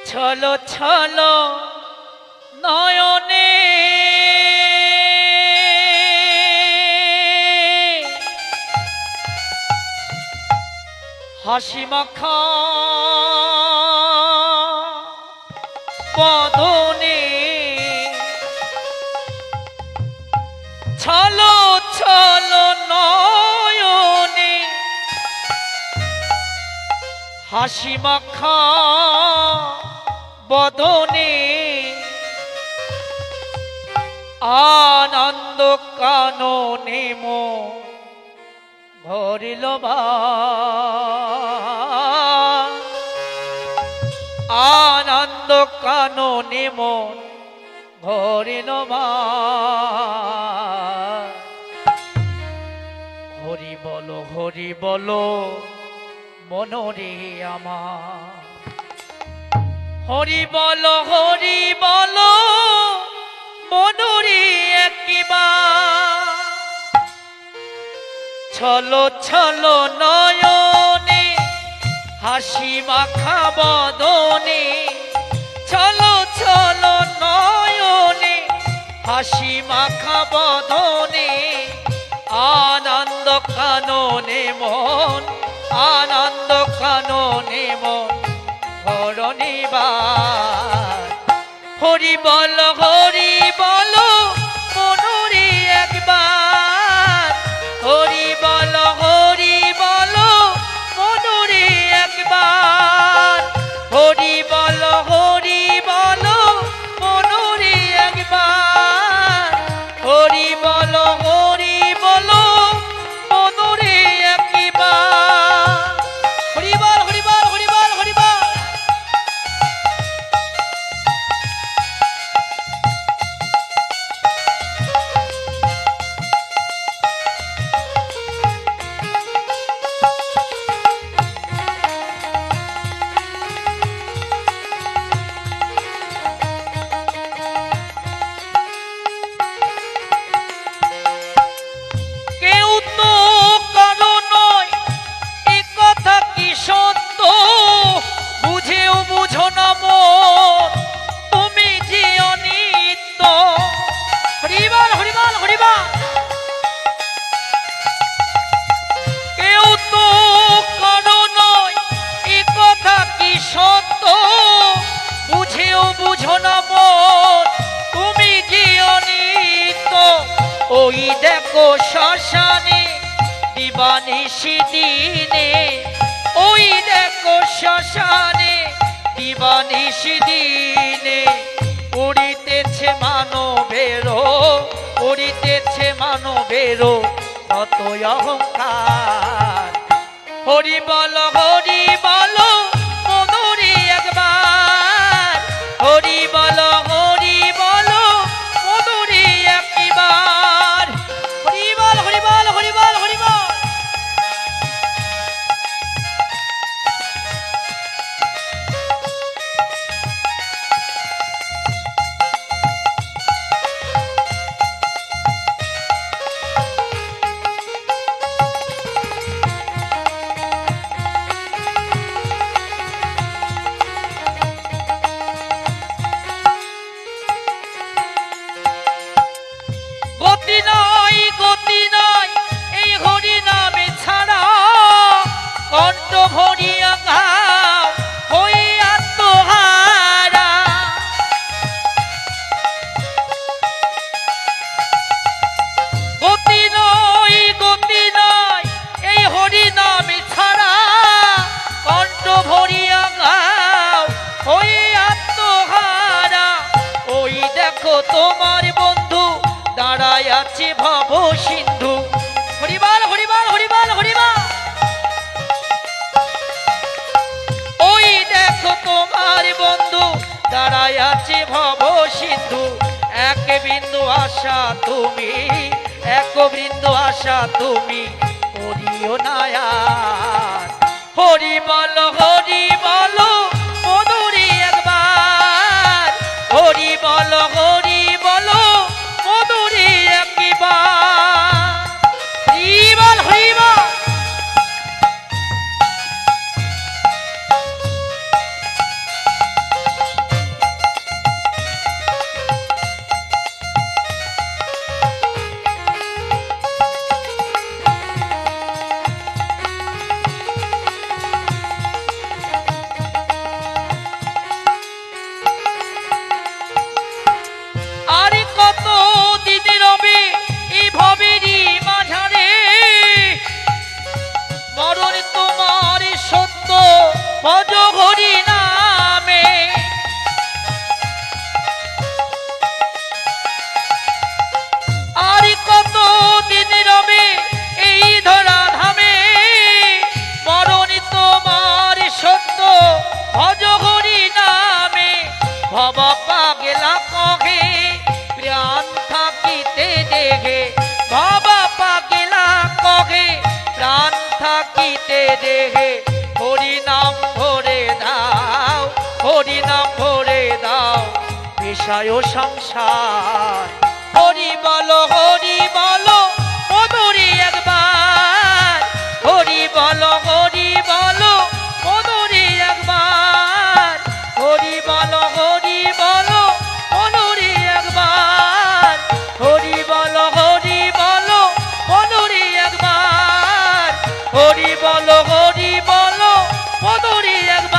ছলো ছলো নয়নে হাসি মাখা বদনে ছলো ছলো নয়নে হাসি মাখা বদনে আনন্দ কাননে মন ভরিল আনন্দ কাননে মন ভরিল হরি বলো মনরে আমার হরি বলো মনরে একবার ছলো ছলো নয়নে হাসি মাখা বদনে ছলো ছলো নয়নে হাসি মাখা বদনে আনন্দ কাননে মন আনন্দ কাননে মন হরণিবার হরি বলো মনরে একবার হরি বলো মনরে একবার হরি বলো মনরে একবার হরি বলো মনরে একবার হরি বল ওই দেখো শ্মশানে দিবানিশি দিনে ওই দেখো শ্মশানে দিবানিশি দিনে উড়িতেছে মানবেরো কত অহংকার হরি বলো মনরে একবার হরি বলো মনরে একবার হরি বল গতি নাই এই হরি নামে ছাড়া কণ্ঠ ভরিয়া গাও হই আত্মহারা গতি নাই এই হরি নামে ছাড়া কণ্ঠ ভরিয়া গাও হই আত্মহারা ওই দেখো তোমার বন্ধু দাঁড়ায় আছে ভব সিন্ধু হরিবাল ওই দেখো তোমার বন্ধু দাঁড়ায় আছে ভব সিন্ধু এক বিন্দু আশা তুমি করিও নায়ার হরি বলো মনরে একবার হরি বলো মনরে একবার হরি বল থাকিতে দেহে হরি নাম ভরে দাও, হরি নাম ভরে দাও বিষয় সংসার। হরি বলো মধুরি একবার, হরি বলো মধুরি একবার, হরি বলো মধুরি একবার, হরি বলো মধুরি একবার, হরি বলো মধুরি একবার।